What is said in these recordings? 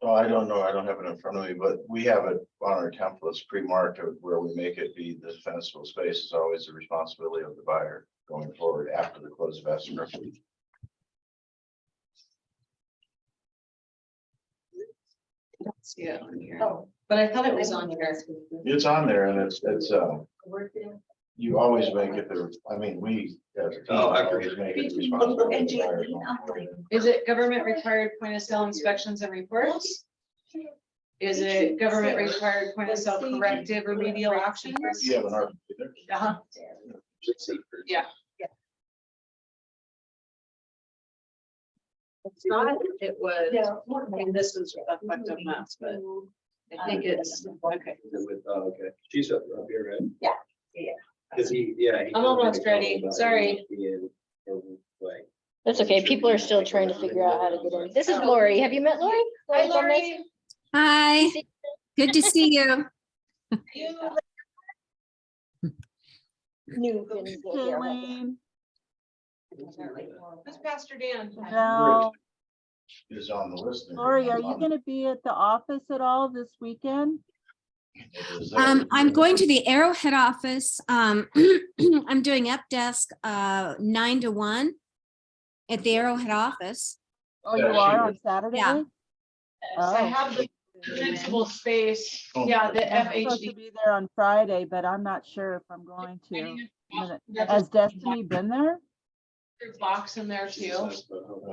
Oh, I don't know. I don't have it in front of me, but we have it on our templates pre-marked where we make it be the defensible space is always the responsibility of the buyer going forward after the close of escrow. I don't see it on here. Oh, but I thought it was on here. It's on there and it's, you always make it the, I mean, we as a team always make it the responsibility of the buyer going forward. Is it government required point of sale inspections and reports? Is it government required point of sale corrective remedial actions? You have an art there. Uh-huh. Yeah. It's not, it was, I mean, this is effective mass, but I think it's, okay. Okay, she's up here, right? Yeah. Cause he I'm almost ready, sorry. That's okay. People are still trying to figure out how to get in. This is Lori. Have you met Lori? Hi, Lori's on this? Lori. Hi, good to see you. New things here. Who's Pastor Dan? Now, Is on the list. Lori, are you gonna be at the office at all this weekend? I'm going to the Arrowhead office. I'm doing up desk 9 to 1 at the Arrowhead office. Oh, you are on Saturday? Yeah. I Oh, have the principal space, Oh. yeah, the I'm supposed to FHD. be there on Friday, but I'm not sure if I'm going to. Has Destiny been there? There's box in there too. I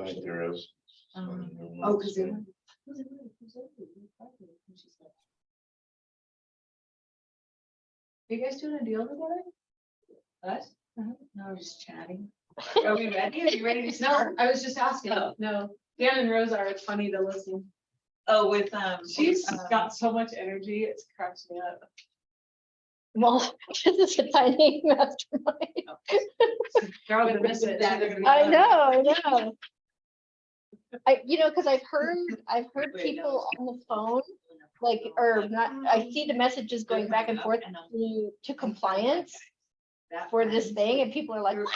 think there is. Oh, because they. Are you guys doing a deal together? Us? No, we're just chatting. Are we ready? Are you ready to start? No, I was just asking. No, Dan and Rose are, it's funny to listen. Oh, with, She's got so much energy, it's cracks me up. Well, this is a tiny mastermind. They're all gonna miss it. I know. Because I've heard people on the phone, like, or not, I see the messages going back and forth to compliance for this thing, and people are like, what?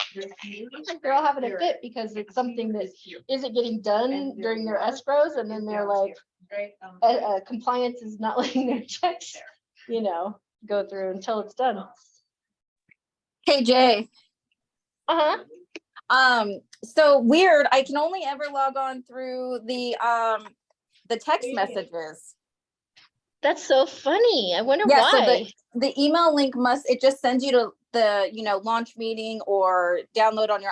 They're all having a fit because it's something that isn't getting done during their escrows, and then they're like, compliance is not letting their checks, go through until it's done. Hey Jay, Uh-huh. so weird. I can only ever log on through the text messages. That's so funny. I wonder Yeah, why. so the email link it just sends you to the launch meeting or download on your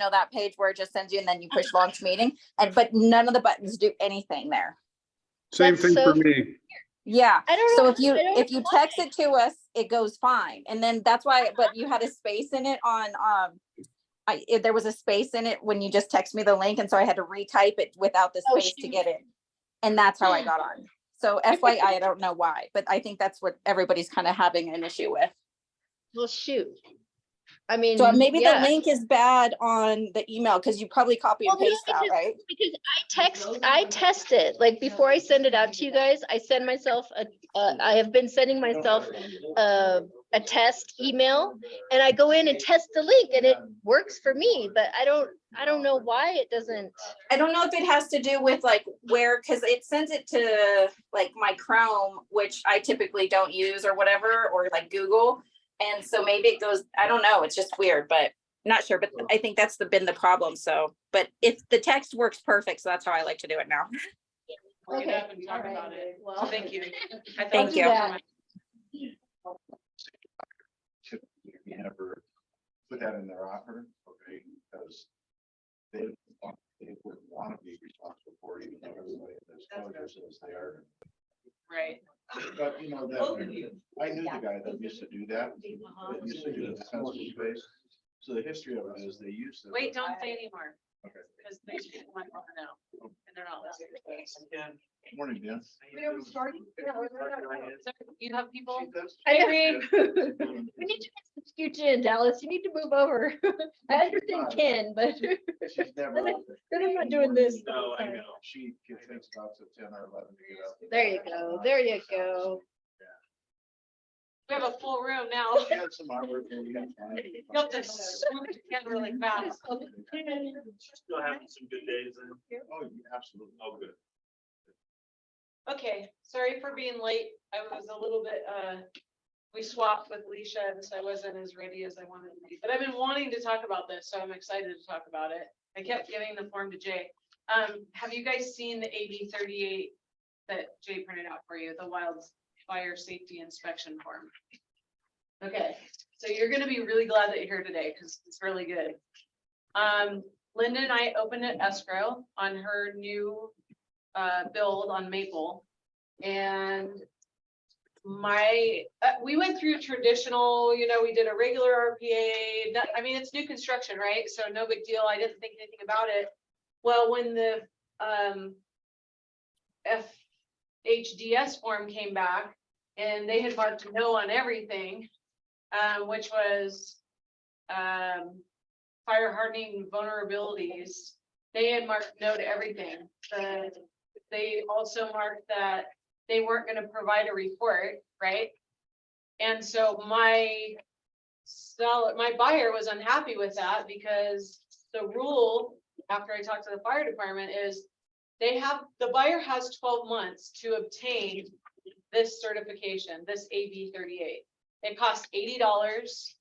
that page where it just sends you and then you push launch meeting, but none of the buttons do anything there. Same That's thing so for me. Yeah. I don't So know. if you text it to us, it goes fine. And then that's why, but you had a space in it on there was a space in it when you just text me the link, and so I had to retype it without the Oh, space to shoot. get it. And that's how I got on. So FYI, I don't know why, but I think that's what everybody's kind of having an issue with. Well, shoot. I mean, So maybe yeah. the link is bad on the email because you probably copy and Well, no, paste that, right? Because I test it, like before I send it out to you guys, I send myself I have been sending myself a test email, and I go in and test the link and it works for me, but I don't know why it doesn't. I don't know if it has to do with like because it sends it to like my Chrome, which I typically don't use or whatever, or like Google. And so maybe it goes, I don't know, it's just weird, but not sure. But I think that's been the problem. So, but if the text works perfect, so that's how I like to do it now. Bring it up and talk about it. Well, Thank you. Thank you. You never put that in their offer, okay, because they would want to be responsible for it, even though everybody in this culture says they are. Right. But I knew the guy that used to do that, that used to do the defensible space. So the history of it is they used to. Wait, don't say anymore. Okay. Because they might want to know, and they're not listening. Morning, Dan. Are we starting? You have people? I know. Hey, We need to scoot you in, Dallas. You need to move over. I understand Ken, but She's never. they're not doing this. No, I know. She thinks about it 10 or 11 to get up. There you go. There you go. we have a full room now. She had some artwork and we had fun. You have to swoop it together really fast. Still having some good days. Oh, absolutely. Oh, good. Okay, sorry for being late. I was a little bit, we swapped with Leisha, and so I wasn't as ready as I wanted to be, but I've been wanting to talk about this, so I'm excited to talk about it. I kept giving the form to Jay. Have you guys seen the AB 38 that Jay printed out for you, the wildfire safety inspection form? Okay, so you're gonna be really glad that you're here today, because it's really good. Linda and I opened an escrow on her new build on Maple. And we went through traditional, we did a regular RPA. I mean, it's new construction, right? So no big deal. I didn't think anything about it. Well, when the FHDS form came back and they had marked no on everything, which was fire hardening vulnerabilities. They had marked no to everything. They also marked that they weren't going to provide a report, right? And so my buyer was unhappy with that, because the rule, after I talked to the fire department, is the buyer has 12 months to obtain this certification, this AB 38. It costs $80,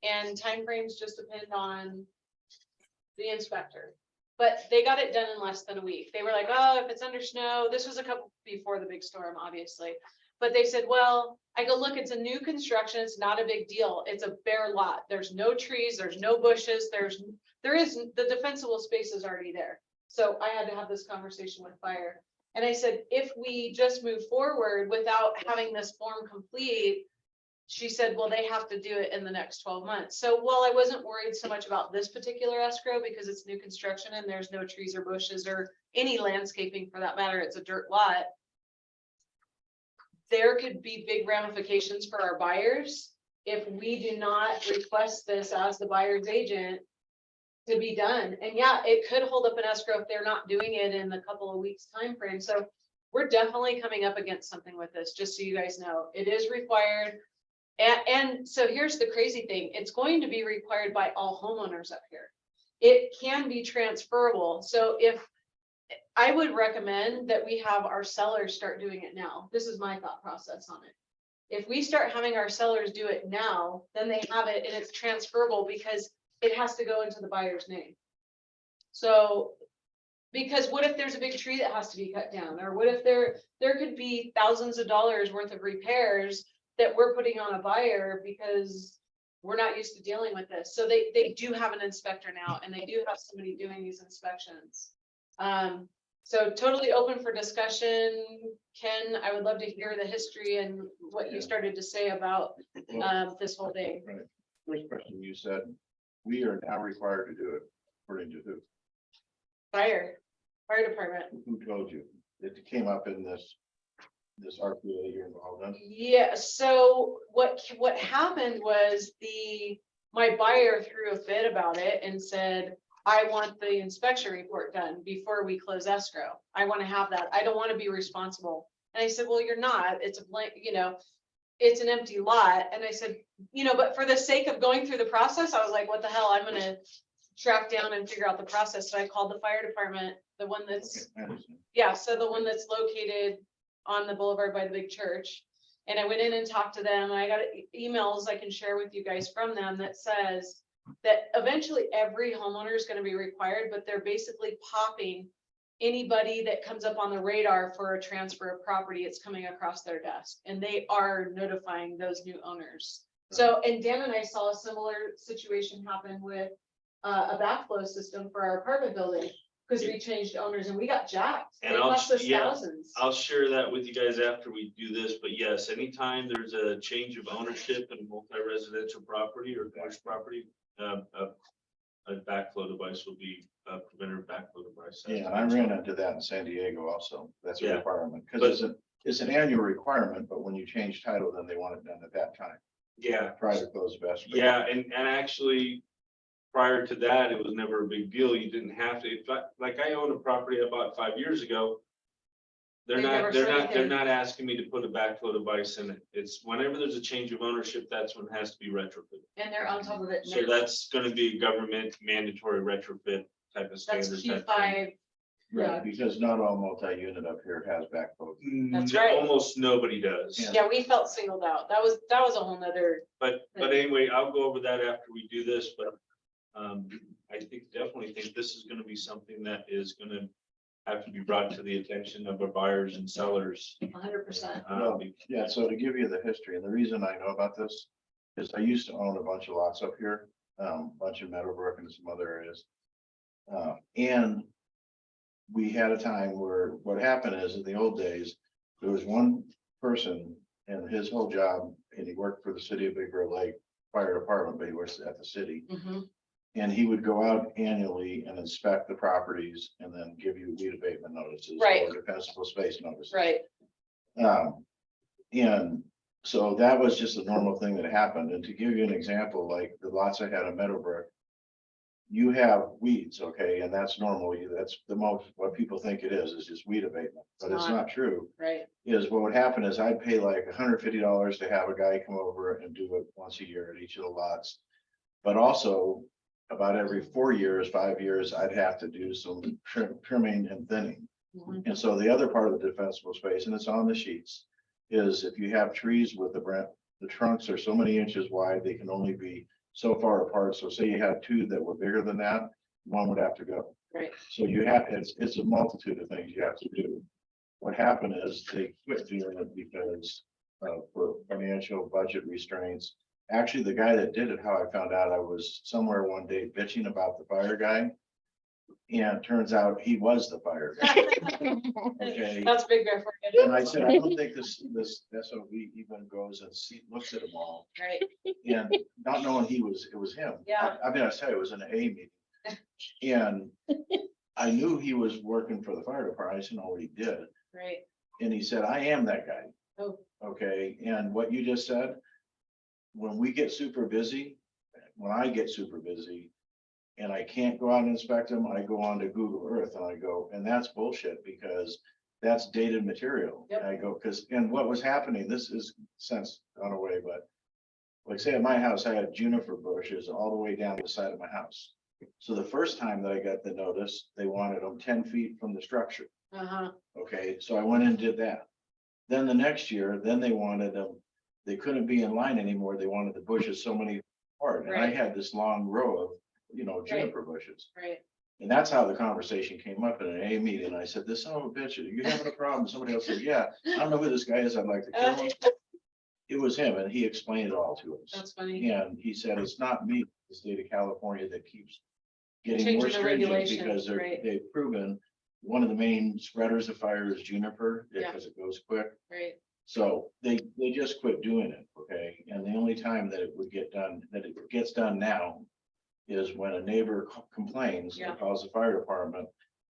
and timeframes just depend on the inspector. But they got it done in less than a week. They were like, oh, if it's under snow, this was a couple before the big storm, obviously. But they said, well, I go, look, it's a new construction. It's not a big deal. It's a bare lot. There's no trees, there's no bushes. The defensible space is already there. So I had to have this conversation with fire. And I said, if we just move forward without having this form complete, she said, well, they have to do it in the next 12 months. So while I wasn't worried so much about this particular escrow, because it's new construction and there's no trees or bushes or any landscaping for that matter, it's a dirt lot, there could be big ramifications for our buyers if we do not request this as the buyer's agent to be done. And yeah, it could hold up an escrow if they're not doing it in a couple of weeks time frame. So we're definitely coming up against something with this, just so you guys know. It is required. And so here's the crazy thing. It's going to be required by all homeowners up here. It can be transferable. So if I would recommend that we have our sellers start doing it now. This is my thought process on it. If we start having our sellers do it now, then they have it and it's transferable, because it has to go into the buyer's name. So, because what if there's a big tree that has to be cut down? Or what if there could be thousands of dollars worth of repairs that we're putting on a buyer because we're not used to dealing with this. So they do have an inspector now, and they do have somebody doing these inspections. So totally open for discussion. Ken, I would love to hear the history and what you started to say about this whole thing. Right. First question, you said, we are now required to do it, according to who? Fire department. Who told you? It came up in this RPA you're involved in? Yeah, so what happened was my buyer threw a fit about it and said, I want the inspection report done before we close escrow. I want to have that. I don't want to be responsible. And I said, well, you're not. It's a blank, it's an empty lot. And I said, but for the sake of going through the process, I was like, what the hell? I'm going to track down and figure out the process. So I called the fire department, the one that's, so the one that's located on the boulevard by the big church. And I went in and talked to them, and I got emails I can share with you guys from them that says that eventually every homeowner is going to be required, but they're basically popping anybody that comes up on the radar for a transfer of property. It's coming across their desk, and they are notifying those new owners. So, and Dan and I saw a similar situation happen with a backflow system for our apartment building, because we changed owners and we got jacked. And They cost us thousands. I'll share that with you guys after we do this, but yes, anytime there's a change of ownership in multi-residential property or commercial property, a backflow device will be a preventative backflow device. Yeah, I ran into that in San Diego also. That's a Yeah. requirement, because it's an annual requirement, but when you change title, then they want it done at that time. Yeah, Prior to close of escrow. yeah, and actually, prior to that, it was never a big deal. You didn't have to, like I own a property I bought 5 years ago. They're not asking me to put a backflow device in it. It's whenever there's a change of ownership, that's when it has to be retrofitted. And they're on top of it So now. that's gonna be a government mandatory retrofit type of That's standard. type thing. Q5 Yeah. Because not all multi-unit up here has backflow. That's right. Almost nobody does. Yeah. Yeah, we felt singled out. That was a whole nother, But anyway, I'll go over that after we do this, but I definitely think this is gonna be something that is gonna have to be brought to the attention of our buyers and sellers. 100%. Well, yeah, so to give you the history, and the reason I know about this is I used to own a bunch of lots up here, bunch in Meadowbrook and some other areas. And we had a time where what happened is in the old days, there was one person and his whole job, and he worked for the city of Big Bear Lake Fire Department, but he works at the city. Mhm. And he would go out annually and inspect the properties and then give you weed abatement notices. Right. Or defensible space notices. Right. And so that was just a normal thing that happened. And to give you an example, like the lots I had in Meadowbrook, you have weeds, okay, and that's normal. That's the most, what people think it is just weed abatement, but it's not true. Right. Is what would happen is I'd pay like $150 to have a guy come over and do it once a year at each of the lots. But also about every 4 years, 5 years, I'd have to do some trimming and thinning. Mhm. And so the other part of the defensible space, and it's on the sheets, is if you have trees with the trunks are so many inches wide, they can only be so far apart. So say you had two that were bigger than that, one would have to go. Right. So you have, it's a multitude of things you have to do. What happened is they quit doing it because for financial budget restraints. Actually, the guy that did it, how I found out, I was somewhere one day bitching about the fire guy. And it turns out he was the fire guy. Okay. That's Big Bear for you. And I said, I don't think this SOB even goes and looks at them all. Right. And not knowing it was him. Yeah. I mean, I said it was an A meeting. And I knew he was working for the fire department. I just didn't know what he did. Right. And he said, I am that guy. Oh. Okay, and what you just said, when we get super busy, when I get super busy. And I can't go out and inspect them, I go on to Google Earth and I go, and that's bullshit because that's dated material. Yep. And I go, and what was happening, this is since gone away, but like say at my house, I had juniper bushes all the way down the side of my house. So the first time that I got the notice, they wanted them 10 feet from the structure. Uh-huh. Okay, so I went and did that. Then the next year, then they wanted them, they couldn't be in line anymore. They wanted the bushes so many apart. And I Right. had this long row of, juniper bushes. Right. And that's how the conversation came up in an A meeting. I said, this son of a bitch, are you having a problem? Somebody else said, yeah, I don't know who this guy is. I'd like to kill him. It was him and he explained it all to us. That's funny. And he said, it's not me, the state of California that keeps getting more Changing the stringent regulations, because right. they've proven one of the main spreaders of fire is juniper Yeah. because it goes quick. Right. So they just quit doing it, okay? And the only time that it would get done, that it gets done now is when a neighbor complains Yeah. and calls the fire department,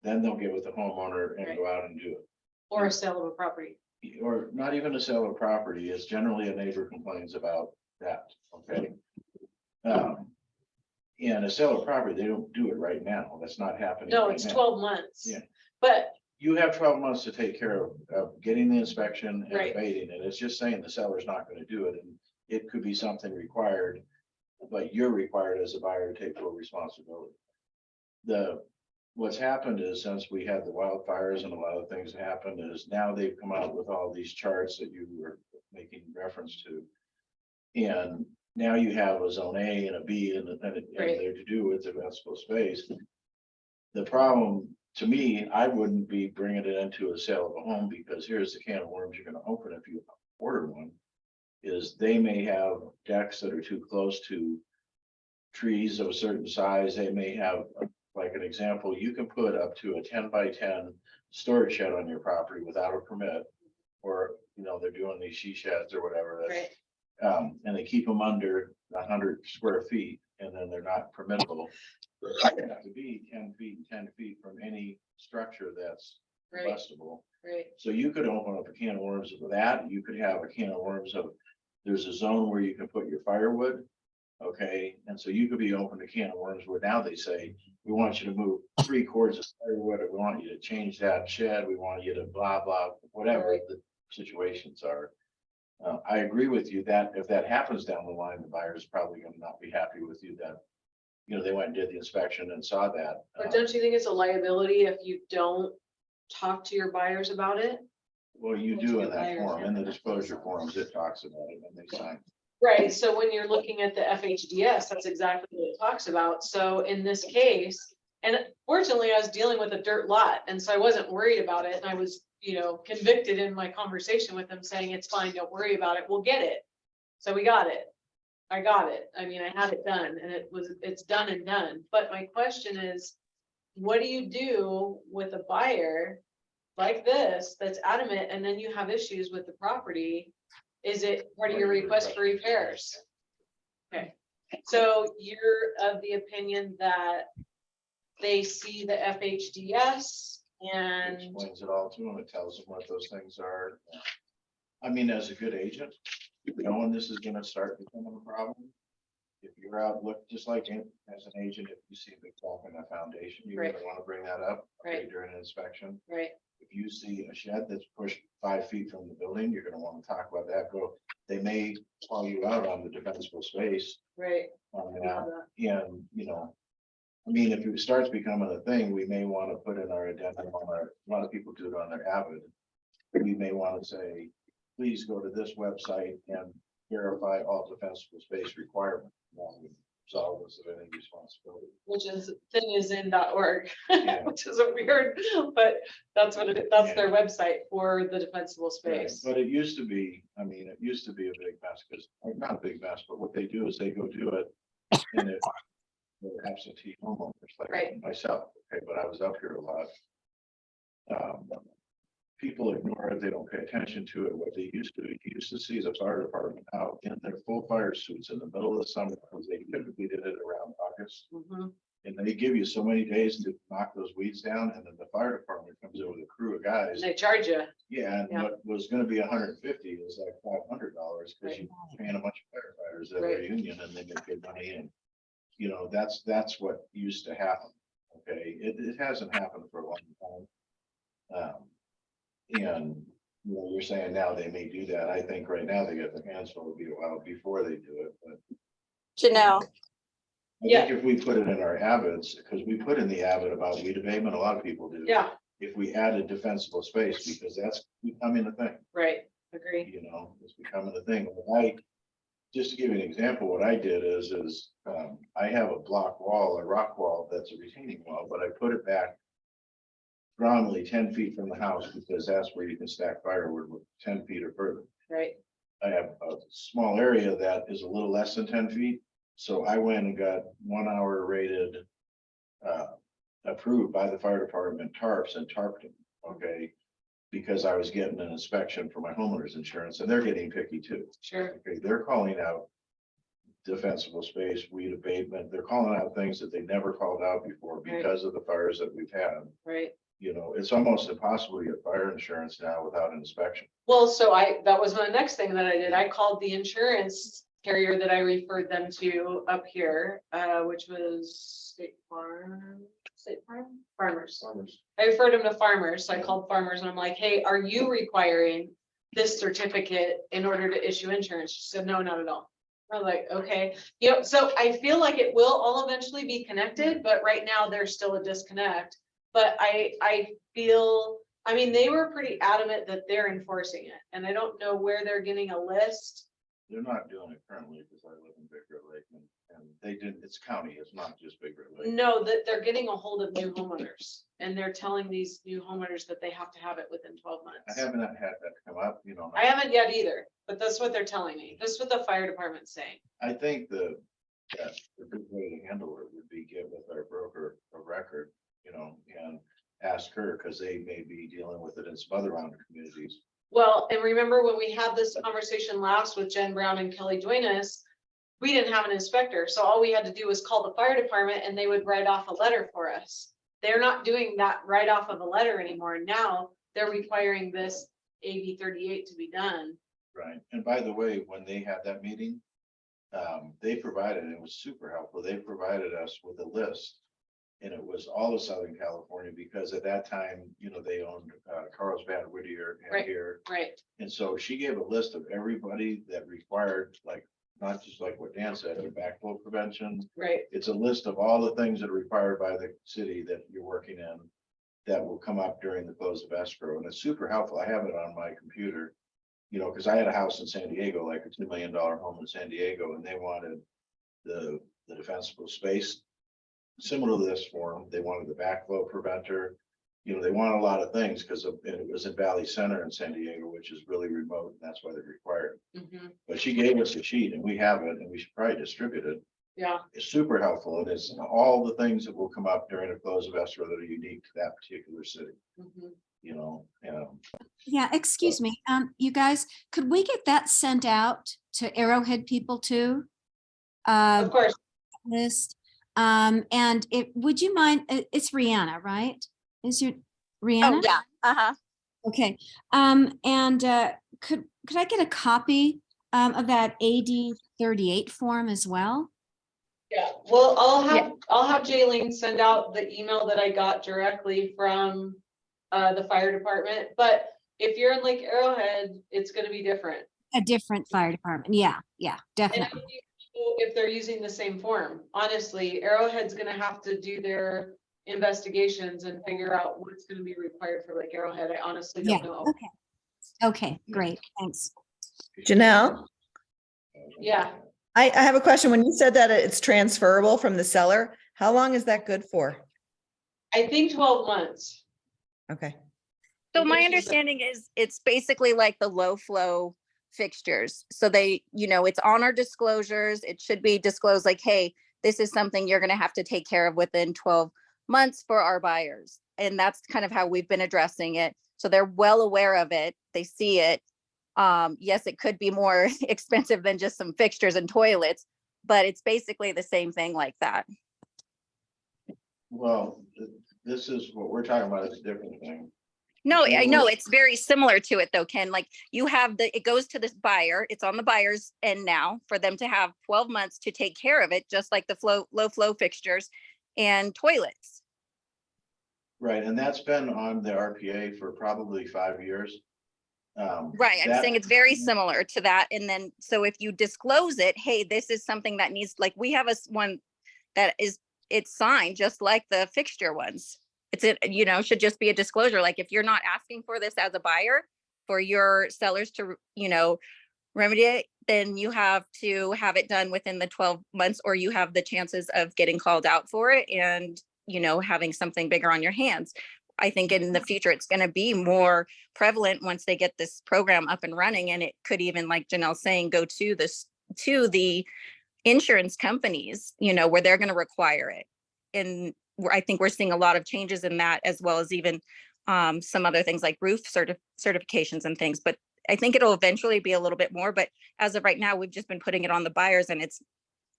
then they'll get with the homeowner and Right. go out and do it. Or a sale of a property. Or not even a sale of property, it's generally a neighbor complains about that, okay? And a sale of property, they don't do it right now, that's not happening. No, right it's now. 12 months. Yeah. But You have 12 months to take care of getting the inspection and Right. abating it. It's just saying the seller's not gonna do it, and it could be something required. But you're required as a buyer to take full responsibility. What's happened is since we had the wildfires and a lot of things that happened is now they've come out with all these charts that you were making reference to. And now you have a zone A and a B and Right. they're to do with the municipal space. The problem, to me, I wouldn't be bringing it into a sale of a home because here's the can of worms you're gonna open if you order one. Is they may have decks that are too close to trees of a certain size. They may have, like an example, you can put up to a 10 by 10 storage shed on your property without a permit. Or, they're doing these she sheds or whatever. right. And they keep them under 100 square feet and then they're not permittable. They have to be 10 feet and 10 feet from any structure that's Right. combustible. Right. So you could open up a can of worms of that. You could have a can of worms of, there's a zone where you can put your firewood. Okay, and so you could be open a can of worms where now they say, we want you to move 3 cords of firewood, or we want you to change that shed, we want you to blah, blah, whatever Right. the situations are. I agree with you that if that happens down the line, the buyer is probably gonna not be happy with you that you know, they went and did the inspection and saw that. But don't you think it's a liability if you don't talk to your buyers about it? Well, you do in that form, in the disclosure forms, it talks about it and they sign. Right, so when you're looking at the FHDS, that's exactly what it talks about. So in this case, and fortunately, I was dealing with a dirt lot, and so I wasn't worried about it. And I was, convicted in my conversation with them saying, it's fine, don't worry about it, we'll get it. So we got it. I got it. I mean, I had it done and it's done and done. But my question is, what do you do with a buyer like this that's adamant and then you have issues with the property? Is it part of your request for repairs? Okay, so you're of the opinion that they see the FHDS It and, explains it all to them. It tells them what those things are. I mean, as a good agent, knowing this is gonna start becoming a problem. If you're out, look, just like as an agent, if you see a big crack in a foundation, you're Right. gonna wanna bring that up Right. during an inspection. right, If you see a shed that's pushed 5 feet from the building, you're gonna wanna talk about that. They may call you out on the defensible space right. on that. And, I mean, if it starts becoming a thing, we may want to put in our addendum a lot of people do it on their Avid. We may want to say, please go to this website and verify all defensible space requirements. Solve this of any responsibility. Which is thingisin.org, Yeah. which is a weird, but that's what that's their website for the defensible Right, space. but it used to be, I mean, it used to be a big mess because, not a big mess, but what they do is they go do it. And it, they're absentee homeowners like Right. myself, okay, but I was up here a lot. People ignore it, they don't pay attention to it. What they used to, you used to see the fire department out in their full fire suits in the middle of the summer, because they typically did it around August. Mhm. And they give you so many days to knock those weeds down, and then the fire department comes in with a crew of guys. And they charge you. Yeah, and Yeah. what was gonna be $150 is like $500, because Right. you're paying a bunch of firefighters that are Right. union and they make good money in. That's what used to happen, okay? It hasn't happened for a long time. And, you're saying now they may do that. I think right now they got their hands full, it'll be a while before they do it, but. Janelle, I think if we put it in our Avids, because we put in the Avid about weed abatement, a lot of people do. Yeah, If we added defensible space, because that's becoming a thing, right, agree. it's becoming a thing. Just to give you an example, what I did is, I have a block wall, a rock wall, that's a retaining wall, but I put it back strongly 10 feet from the house, because that's where you can stack firewood with 10 feet or further. Right, I have a small area that is a little less than 10 feet. So I went and got 1 hour rated, approved by the fire department tarps and tarped them, okay? Because I was getting an inspection for my homeowner's insurance, and they're getting picky too. sure, Okay, they're calling out defensible space, weed abatement. They're calling out things that they never called out before Right. because of the fires that we've had. right. It's almost impossible to get fire insurance now without an inspection. Well, so that was my next thing that I did. I called the insurance carrier that I referred them to up here, which was State Farm, Farmers. I referred them to Farmers, so I called Farmers and I'm like, hey, are you requiring this certificate in order to issue insurance? She said, no, not at all. I'm like, okay, so I feel like it will all eventually be connected, but right now there's still a disconnect. But I feel, I mean, they were pretty adamant that they're enforcing it, and I don't know where they're getting a list. They're not doing it currently because I live in Big Red Lake and they didn't, it's county, it's not just Big Red Lake. No, that they're getting a hold of new homeowners, and they're telling these new homeowners that they have to have it within 12 months. I haven't had that come up, I haven't yet either, but that's what they're telling me. This is what the fire department's saying. I think the good way to handle it would be get with our broker of record, and ask her, because they may be dealing with it in some other round of communities. Well, and remember when we had this conversation last with Jen Brown and Kelly Duenas, we didn't have an inspector, so all we had to do was call the fire department and they would write off a letter for us. They're not doing that write off of a letter anymore. Now they're requiring this AB 38 to be done. Right, and by the way, when they had that meeting, they provided, it was super helpful, they provided us with a list. And it was all of Southern California, because at that time, they owned Carlsbad, Whittier, and Right. here. Right, And so she gave a list of everybody that required like not just like what Dan said, the backflow prevention. Right. It's a list of all the things that are required by the city that you're working in that will come up during the close of escrow, and it's super helpful. I have it on my computer. You know, because I had a house in San Diego, like a $2 million home in San Diego, and they wanted the defensible space. Similar to this form, they wanted the backflow preventer. You know, they want a lot of things because it was in Valley Center in San Diego, which is really remote, and that's why they're required. Mhm. But she gave us a sheet and we have it, and we should probably distribute it. Yeah, It's super helpful, and it's all the things that will come up during the close of escrow that are unique to that particular city, mhm. you know, Yeah, excuse me, you guys, could we get that sent out to Arrowhead people too? Of course. List, and would you mind, it's Rihanna, right? Is your Oh, Rihanna? yeah, uh-huh. Okay, and could I get a copy of that AD 38 form as well? Yeah, well, I'll have Jaylene send out the email that I got directly from the fire department, but if you're in Lake Arrowhead, it's gonna be different. A different fire department, yeah, And I definitely. don't even know if they're using the same form, honestly, Arrowhead's gonna have to do their investigations and figure out what's gonna be required for Lake Arrowhead. I honestly Yeah, don't know. okay, great, thanks. Janelle, Yeah, I have a question. When you said that it's transferable from the seller, how long is that good for? I think 12 months. Okay. So I my think she's- understanding is it's basically like the low flow fixtures. So they, it's on our disclosures. It should be disclosed like, hey, this is something you're going to have to take care of within 12 months for our buyers. And that's kind of how we've been addressing it. So they're well aware of it. They see it. Yes, it could be more expensive than just some fixtures and toilets, but it's basically the same thing like that. well, this is what we're talking about is a different thing. No, I know So- it's very similar to it though, Ken. Like you have it goes to this buyer, it's on the buyer's end now for them to have 12 months to take care of it, just like the low flow fixtures and toilets. Right, and that's been on the RPA for probably 5 years. Right, I'm saying it's very similar to that. And then, so if you disclose it, hey, this is something that needs, like, we have one that it's signed just like the fixture ones. Should just be a disclosure. Like if you're not asking for this as a buyer for your sellers to, remedy it, then you have to have it done within the 12 months or you have the chances of getting called out for it and, having something bigger on your hands. I think in the future, it's going to be more prevalent once they get this program up and running. And it could even, like Janelle's saying, go to the insurance companies, where they're going to require it. And I think we're seeing a lot of changes in that, as well as even some other things like roof certifications and things. But I think it'll eventually be a little bit more. But as of right now, we've just been putting it on the buyers, and it's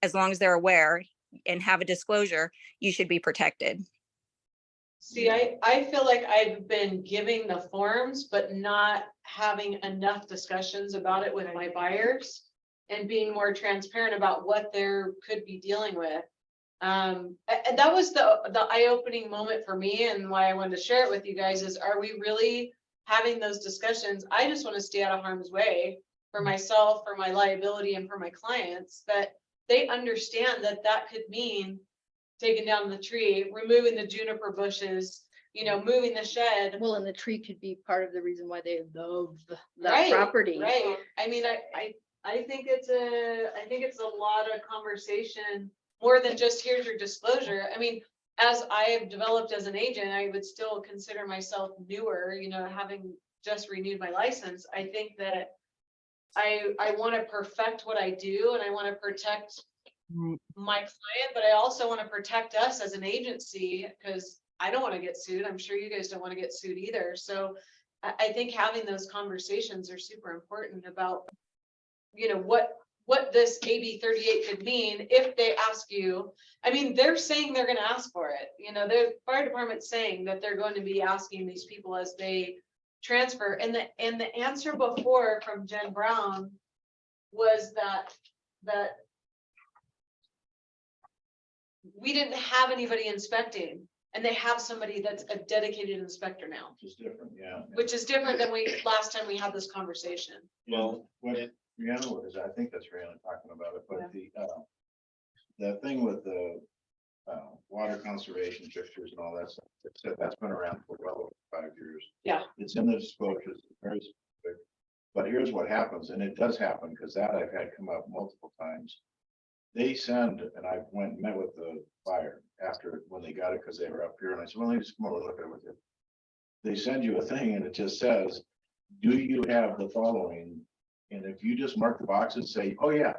as long as they're aware and have a disclosure, you should be protected. See, I feel like I've been giving the forms, but not having enough discussions about it with my buyers and being more transparent about what they're could be dealing with. And that was the eye-opening moment for me, and why I wanted to share it with you guys is, are we really having those discussions? I just want to stay out of harm's way for myself, for my liability, and for my clients, that they understand that that could mean taking down the tree, removing the juniper bushes, moving the shed. Well, and the tree could be part of the reason why they love that Right, property. Right. I mean, I think it's a lot of conversation, more than just here's your disclosure. I mean, as I have developed as an agent, I would still consider myself newer, having just renewed my license. I think that I want to perfect what I do, and I want to protect my client, but I also want to protect us as an agency, because I don't want to get sued. I'm sure you guys don't want to get sued either. So I think having those conversations are super important about, what this AB 38 could mean if they ask you. I mean, they're saying they're going to ask for it. The fire department's saying that they're going to be asking these people as they transfer. And the answer before from Jen Brown was that we didn't have anybody inspecting. and they have somebody that's a dedicated inspector now, Which is different, yeah. which is different than last time we had this conversation. Well, What Rihanna was, I think that's Rihanna talking about it, but the thing with the water conservation fixtures and all that stuff, that's been around for well over 5 years. Yeah. It's in the disclosures, it's very specific. But here's what happens, and it does happen, because that I've had come up multiple times. They send, and I went and met with the buyer after, when they got it, because they were up here, and I said, well, let me just come over and look at it with you. They send you a thing and it just says, do you have the following? And if you just mark the boxes, say, oh, yeah.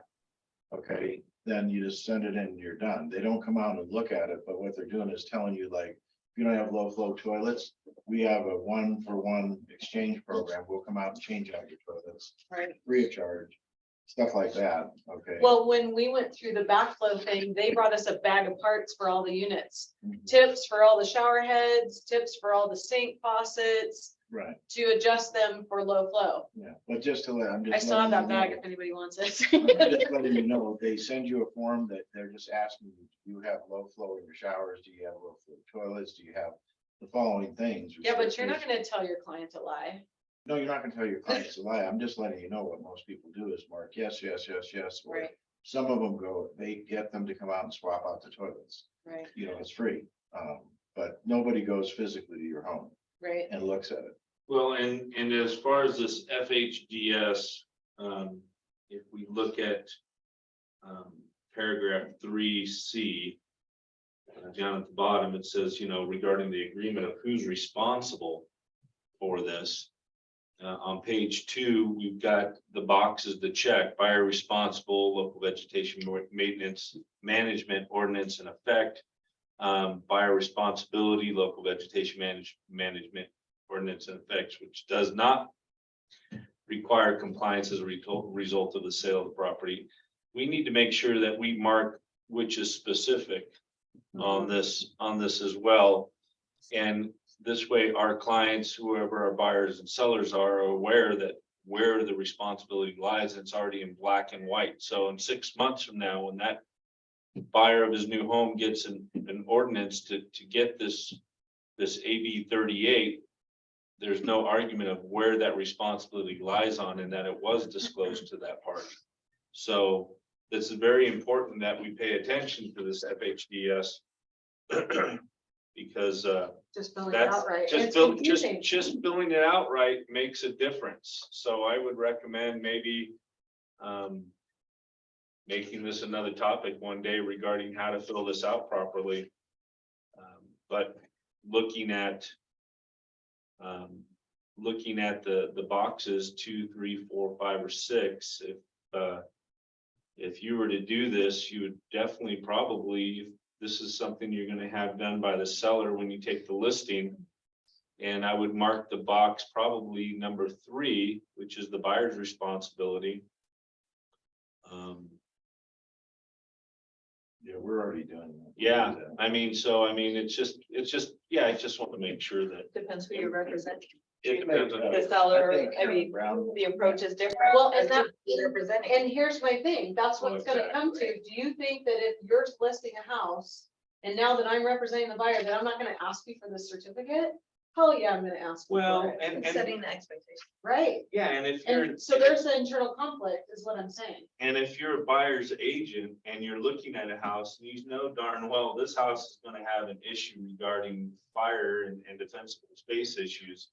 Okay, then you just send it in and you're done. They don't come out and look at it, but what they're doing is telling you, like, if you don't have low flow toilets, we have a 1-for-1 exchange program. We'll come out and change out your toilets Right. free of charge, stuff like that, okay? Well, when we went through the backflow thing, they brought us a bag of parts for all the units. Mhm. Tips for all the shower heads, tips for all the sink faucets, Right, to adjust them for low flow. yeah, but just to let, I'm just. I still have letting that you bag know. if anybody wants it. I'm just letting you know, they send you a form that they're just asking you, do you have low flow in your showers? Do you have low flow toilets? Do you have the following things? Yeah, but you're not gonna tell your client to lie. No, you're not gonna tell your clients a lie. I'm just letting you know what most people do is mark, yes, yes, yes, yes. or Right. Some of them go, they get them to come out and swap out the toilets. Right, You know, it's free. But nobody goes physically to your home right. and looks at it. well, and as far as this FHDS, if we look at paragraph 3C, down at the bottom, it says, regarding the agreement of who's responsible for this. On page 2, we've got the boxes to check: buyer responsible, local vegetation maintenance, management ordinance in effect, buyer responsibility, local vegetation management ordinance in effect, which does not require compliance as a result of the sale of the property. We need to make sure that we mark which is specific on this as well. And this way, our clients, whoever our buyers and sellers are aware that where the responsibility lies, it's already in black and white. So in 6 months from now, when that buyer of his new home gets an ordinance to get this AB 38, there's no argument of where that responsibility lies on, and that it was disclosed to that party. So it's very important that we pay attention to this FHDS because Just filling it that's out right. just It's fill, confusing. just filling it out right makes a difference. So I would recommend maybe making this another topic one day regarding how to fill this out properly. But looking at the boxes 2, 3, 4, 5, or 6, if you were to do this, you would definitely probably, this is something you're gonna have done by the seller when you take the listing. And I would mark the box probably number 3, which is the buyer's responsibility. Yeah, we're already doing that. Yeah, it's just, yeah, I just want to make sure that Depends who you're representing. it depends on. The seller, think I mean, Brown- the approach is different. Well, and as that- to who you're representing. And here's my thing, that's what it's gonna come to. Do you think that if you're listing a house, and now that I'm representing the buyer, that I'm not gonna ask you for this certificate? Hell yeah, I'm gonna ask. you for Well, it. and Setting the expectation. Right, yeah, and if you're. and so there's the internal conflict, is what I'm saying. And if you're a buyer's agent and you're looking at a house and you know darn well this house is gonna have an issue regarding fire and defensible space issues.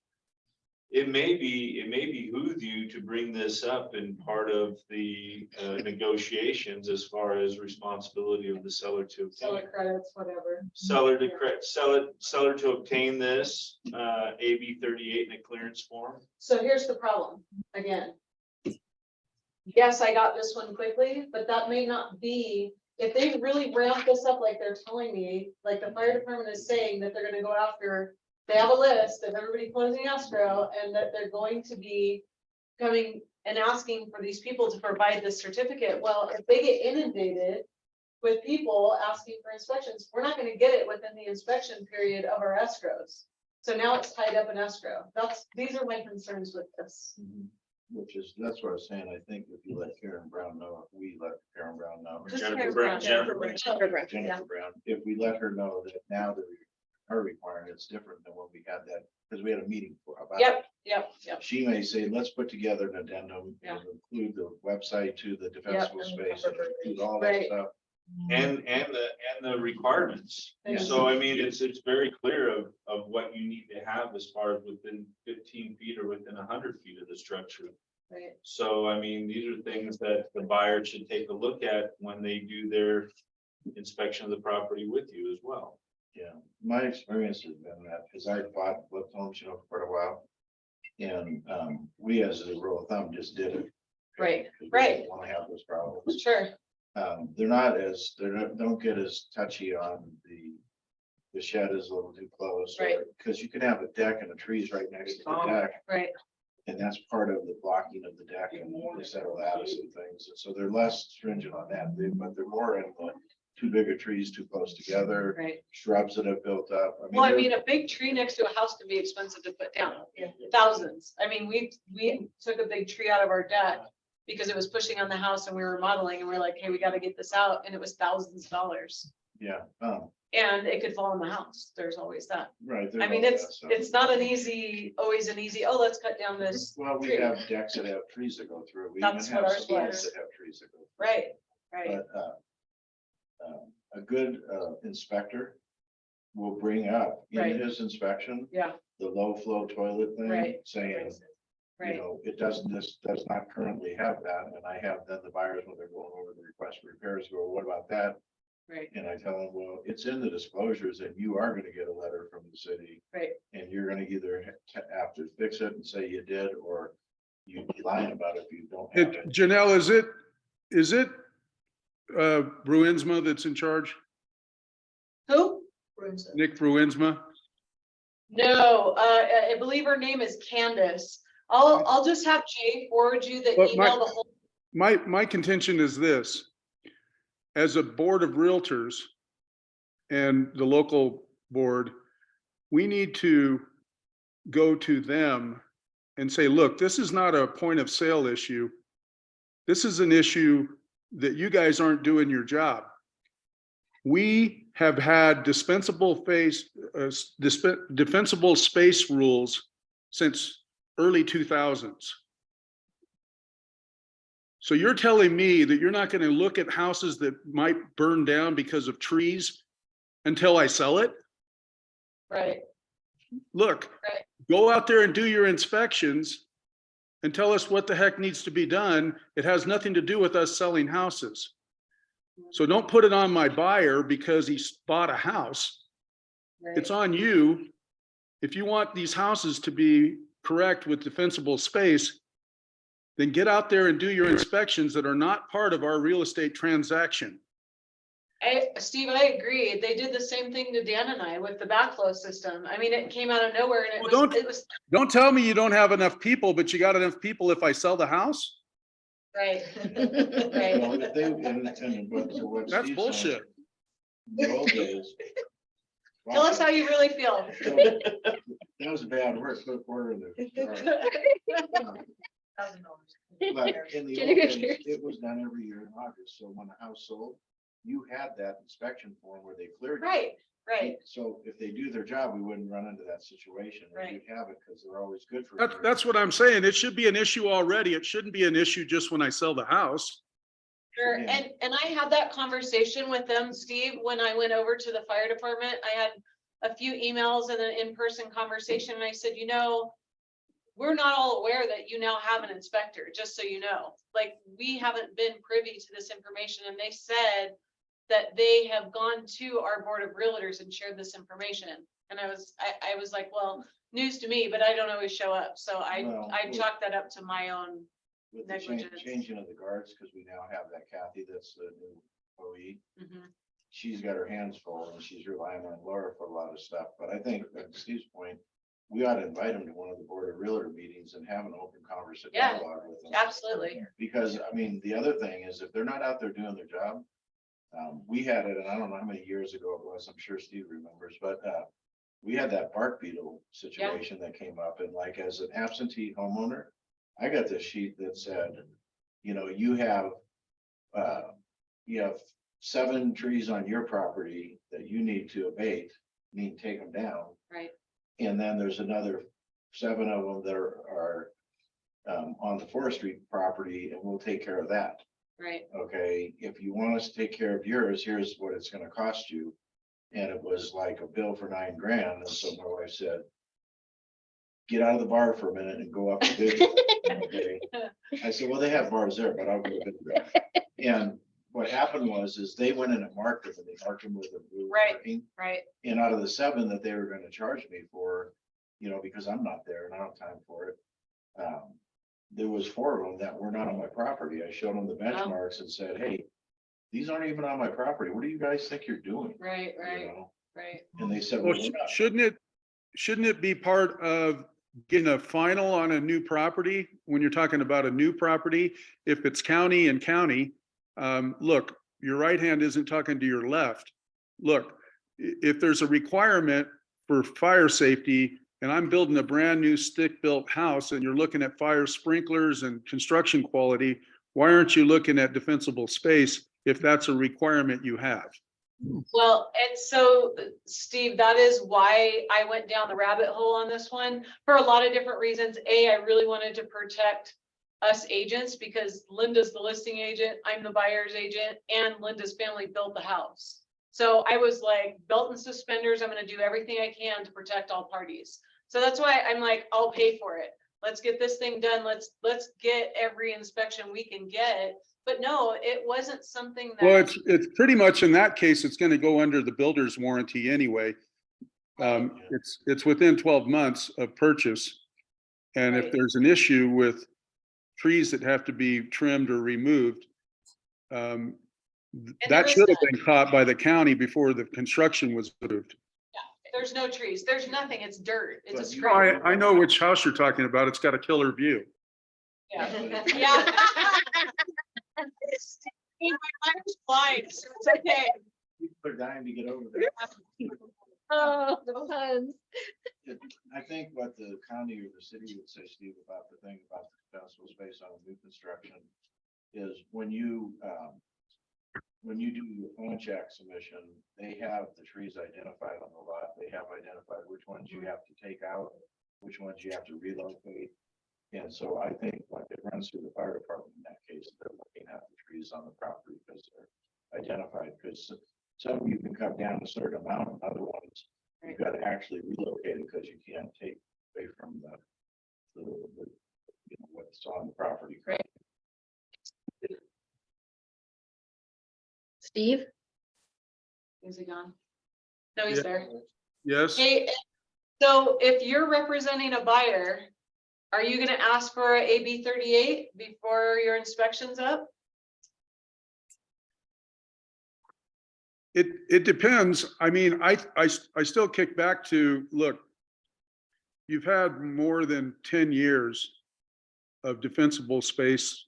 It may behoove you to bring this up in part of the negotiations as far as responsibility of the seller to obtain. Seller credits, whatever. Seller to obtain this AB 38 in a clearance form. So here's the problem, again. Yes, I got this one quickly, but that may not be, if they really ramp this up like they're telling me, like the fire department is saying that they're gonna go after. They have a list of everybody closing escrow and that they're going to be coming and asking for these people to provide this certificate. Well, if they get inundated with people asking for inspections, we're not gonna get it within the inspection period of our escrows. So now it's tied up in escrow. These are my concerns with this. That's what I was saying. I think if you let Karen Brown know, if we let Karen Brown know. Just Jennifer Karen Brown, Brown. Jennifer Brown. Jennifer Brown, if we let her know that now the our requirement, it's different than when we had that, because we had a meeting for about. Yep. She may say, let's put together an addendum and include the website to the defensible space, and include all that Right. stuff. And the requirements. Yeah. So I mean, it's very clear of what you need to have as far as within 15 feet or within 100 feet of the structure. Right. So I mean, these are things that the buyer should take a look at when they do their inspection of the property with you as well. Yeah, my experience has been that, because I bought flip homes, for quite a while. And we, as a rule of thumb, just did it. Right, 'Cause we right. didn't want to have those problems. Sure. Don't get as touchy on the shed is a little too close. Right. Because you can have a deck and the trees right next to the deck. Right. And that's part of the blocking of the deck and the settle lattice and things. So they're less stringent on that, but they're more in the too big of trees too close together, Right. shrubs that have built up. Well, I they're- mean, a big tree next to a house can be expensive to put down, thousands. I mean, we took a big tree out of our deck because it was pushing on the house and we were remodeling and we are like, hey, we gotta get this out, and it was thousands of dollars. Yeah, And it could fall in the house. There's always that. right. I mean, it's not always an easy, oh, let's cut down this. Well, we tree. have decks that have trees that go through. We even That's have what ours schools was. that have trees that go. through. Right, right, But a good inspector will bring up in Right. his inspection, yeah, the low flow toilet thing, Right. saying, right, this does not currently have that. And I have then the buyers, when they're going over the request for repairs, go, what about that? right, And I tell them, well, it's in the disclosures and you are gonna get a letter from the city. right. And you're gonna either have to fix it and say you did, or you'd be lying about it if you don't have it. Janelle, is it Bruinsma that's in charge? Who? Nick Bruinsma? No, I believe her name is Candace. I'll just have Jay forward you the But email, the whole. My contention is this. As a board of realtors and the local board, we need to go to them and say, look, this is not a point of sale issue. This is an issue that you guys aren't doing your job. We have had defensible space rules since early 2000s. So you're telling me that you're not going to look at houses that might burn down because of trees until I sell it? Right, Look, Right. go out there and do your inspections and tell us what the heck needs to be done. It has nothing to do with us selling houses. So don't put it on my buyer because he bought a house. right. It's on you. If you want these houses to be correct with defensible space, then get out there and do your inspections that are not part of our real estate transaction. Steve, I agree. They did the same thing to Dan and I with the backflow system. I mean, it came out of nowhere and Well, it was Don't tell me you don't have enough people, but you got enough people if I sell the house? right. Well, Right. if they- and what That's Steve's bullshit. saying, in the old days, Tell us how you really feel. that was a bad word, put a quarter in there. But in the old days, it was done every year in August, so when the house sold, you had that inspection form where they cleared. it. Right, right. So if they do their job, we wouldn't run into that situation. Right. You'd have it because they're always good for. That's what I'm saying. It should be an issue already. It shouldn't be an issue just when I sell the house. Sure, Yeah. and I had that conversation with them, Steve, when I went over to the fire department. I had a few emails and an in-person conversation, and I said, we're not all aware that you now have an inspector, just so you know. Like, we haven't been privy to this information, and they said that they have gone to our board of realtors and shared this information. And I was like, well, news to me, but I don't always show up, so I Well, chalked that up to my own. With the negligence. changing of the guards, because we now have that Kathy, that's the new OE. Mhm. She's got her hands full and she's relying on Laura for a lot of stuff. But I think at Steve's point, we ought to invite him to one of the board of realtor meetings and have an open conversation Yeah. dialogue with them. Absolutely. Because, I mean, the other thing is if they're not out there doing their job, we had it, and I don't know how many years ago it was, I'm sure Steve remembers, but we had that bark beetle situation that came up, and like as an absentee homeowner, I got this sheet that said, you have 7 trees on your property that you need to abate. mean take them down. Right. And then there's another 7 of them that are on the forestry property, and we'll take care of that. Right. Okay, if you want us to take care of yours, here's what it's gonna cost you. And it was like a bill for $9 grand, and so my wife said, get out of the bar for a minute and go up to bid. Okay. I said, well, they have bars there, but I'll go to bid there. And what happened is they went in and marked them, and they marked them with a blue Right. marking. Right. And out of the 7 that they were gonna charge me for, because I'm not there and I don't have time for it. There was 4 of them that were not on my property. I showed them the benchmarks and said, hey, these aren't even on my property. What do you guys think you're doing? Right. You Right. know? Right. And they said, Well, well, we're not. shouldn't it be part of getting a final on a new property? When you're talking about a new property, if it's county and county, look, your right hand isn't talking to your left. Look, if there's a requirement for fire safety and I'm building a brand new stick-built house and you're looking at fire sprinklers and construction quality, why aren't you looking at defensible space if that's a requirement you have? Well, and so Steve, that is why I went down the rabbit hole on this one for a lot of different reasons. I really wanted to protect us agents because Linda's the listing agent, I'm the buyer's agent, and Linda's family built the house. So I was like belt and suspenders. I'm going to do everything I can to protect all parties. So that's why I'm like, I'll pay for it. Let's get this thing done. Let's get every inspection we can get. But no, it wasn't something that. Well, it's pretty much in that case, it's going to go under the builder's warranty anyway. It's within 12 months of purchase. And if Right. there's an issue with trees that have to be trimmed or removed, there that is should have none. been caught by the county before the construction was moved. There's no trees. There's nothing. It's dirt. It's a But you- straight. I know which house you're talking about. It's got a killer view. Yeah. Yeah. My mind's blind, so it's okay. People are dying to get over there. Oh, the puns. I think what the county or the city would say, Steve, about the thing about the defensible space on new construction is when you do your phone check submission, they have the trees identified on the lot. They have identified which ones you have to take out, which ones you have to relocate. And so I think like it runs through the fire department in that case, they're looking at the trees on the property because they're identified, because some you can cut down a certain amount, and other ones you've got to actually relocate it because you can't take away from the what's on the property. Right. Steve? Is he gone? No, he's Yeah. there. Yes? Hey, so if you're representing a buyer, are you gonna ask for a AB 38 before your inspection's up? It depends. I mean, I still kick back to, look, you've had more than 10 years of defensible space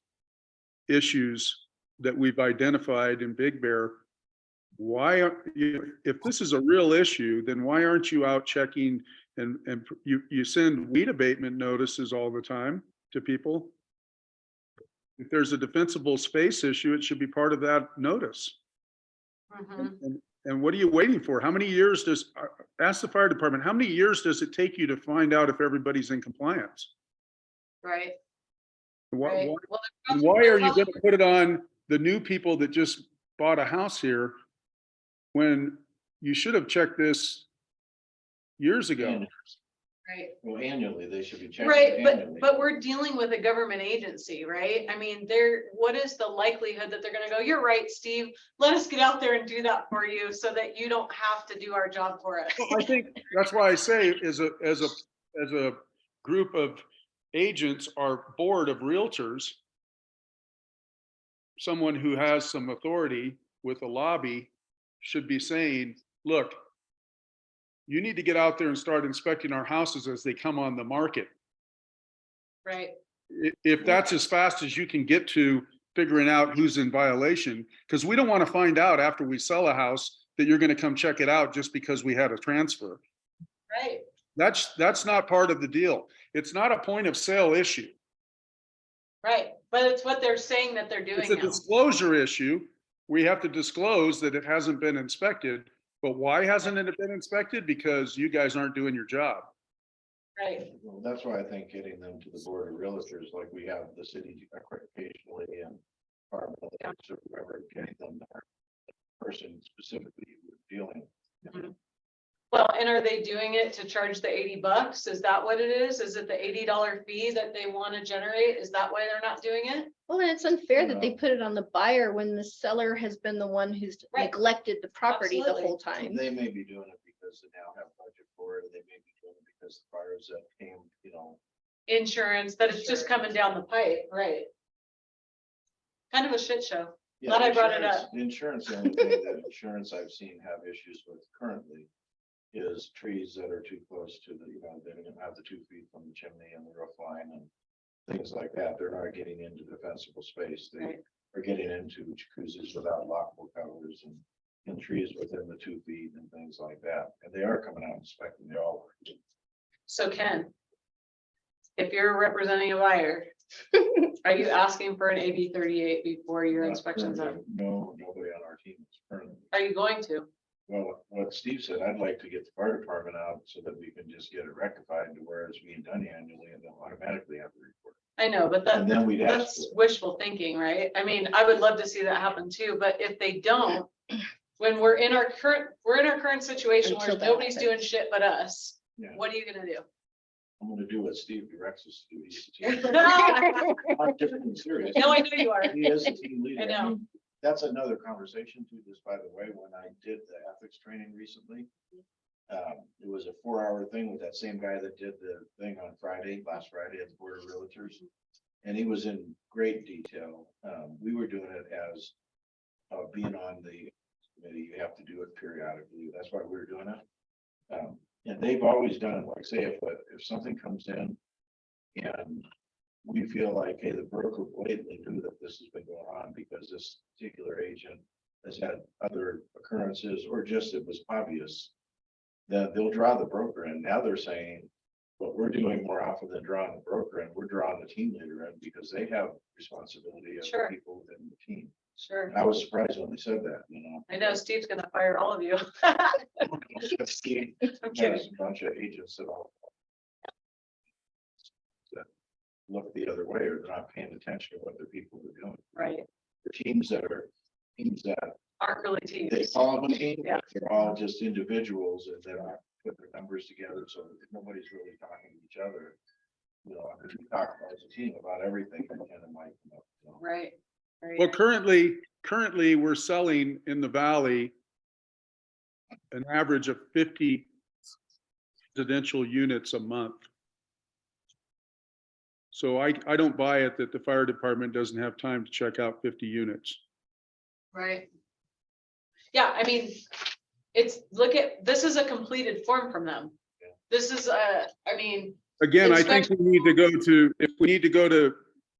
issues that we've identified in Big Bear. Why, if this is a real issue, then why aren't you out checking and you send weed abatement notices all the time to people? If there's a defensible space issue, it should be part of that notice. And what are you waiting for? How many years ask the fire department, how many years does it take you to find out if everybody's in compliance? Right. Why, Right. Well, why are you going to put it on the new people that just bought a house here when you should have checked this years ago? Right. Well, annually, they should be checking. Right, annually. but we're dealing with a government agency, right? I mean, what is the likelihood that they're gonna go, you're right, Steve, let us get out there and do that for you so that you don't have to do our job for us. Well, I think that's why I say as a group of agents, our board of realtors, someone who has some authority with a lobby should be saying, look, you need to get out there and start inspecting our houses as they come on the market. Right. If that's as fast as you can get to figuring out who's in violation, because we don't want to find out after we sell a house that you're going to come check it out just because we had a transfer. Right. That's not part of the deal. It's not a point of sale issue. Right, but it's what they're saying that they're doing It's a now. disclosure issue. We have to disclose that it hasn't been inspected, But why hasn't it been inspected? Because you guys aren't doing your job. Right. Well, that's why I think getting them to the board of realtors, like we have the city occasionally and our whoever, getting them there. Person specifically dealing. Well, and are they doing it to charge the $80? Is that what it is? Is it the $80 fee that they want to generate? Is that why they're not doing it? Well, and it's unfair that they put it on the buyer when the seller has been the one who's Right. neglected the property the Absolutely. whole time. They may be doing it because they now have budget for it, or they may be doing it because the buyers that came, Insurance, that it's just coming down the pipe, right? Kind of a shit show. Yeah, Glad I brought it insurance- up. Insurance, the only thing that insurance I've seen have issues with currently is trees that are too close to the, they don't have the 2 feet from the chimney and the roof line and things like that. They're not getting into defensible space. They Right. are getting into jacuzzis without lockable covers and trees within the 2 feet and things like that. And they are coming out and inspecting, they all are. So Ken, if you're representing a buyer, are you asking for an AB 38 before your Not inspection's up? currently. No, nobody on our team is currently. Are you going to? Well, what Steve said, I'd like to get the fire department out so that we can just get it rectified to where it's being done annually and they'll automatically have to report. I know, but And then we'd ask that's for it. wishful thinking, right? I mean, I would love to see that happen too, but if they don't, when we're in our current situation where Until that nobody's happens. doing shit but us, Yeah. what are you gonna do? I'm gonna do what Steve directs us to do. He's a team- No, I'm different, serious. I know you are. He is a team leader. I know. That's another conversation too, just by the way, when I did the ethics training recently. It was a 4-hour thing with that same guy that did the thing on last Friday at the Board of Realtors. And he was in great detail. We were doing it as being on the committee, you have to do it periodically. That's why we were doing it. And they've always done it, like say if something comes in and we feel like, hey, the broker blatantly knew that this has been going on because this particular agent has had other occurrences or just it was obvious, then they'll draw the broker in. Now they're saying, what we're doing more often than drawing the broker in, we're drawing the team leader in because they have responsibility of the Sure. people within the team. Sure. And I was surprised when they said that, I know Steve's gonna fire all of you. Steve I'm has kidding. a bunch of agents that all that look the other way or they're not paying attention to what their people are doing. Right. The teams that Aren't really they teams. call them a team, Yeah. they're all just individuals and they're not putting their numbers together, so nobody's really talking to each other. If you talk as a team about everything, then it might come up. Right. Well, Right. currently we're selling in the valley an average of 50 residential units a month. So I don't buy it that the fire department doesn't have time to check out 50 units. Right. Yeah, I mean, this is a completed form from them. This is Again, I think we need to go to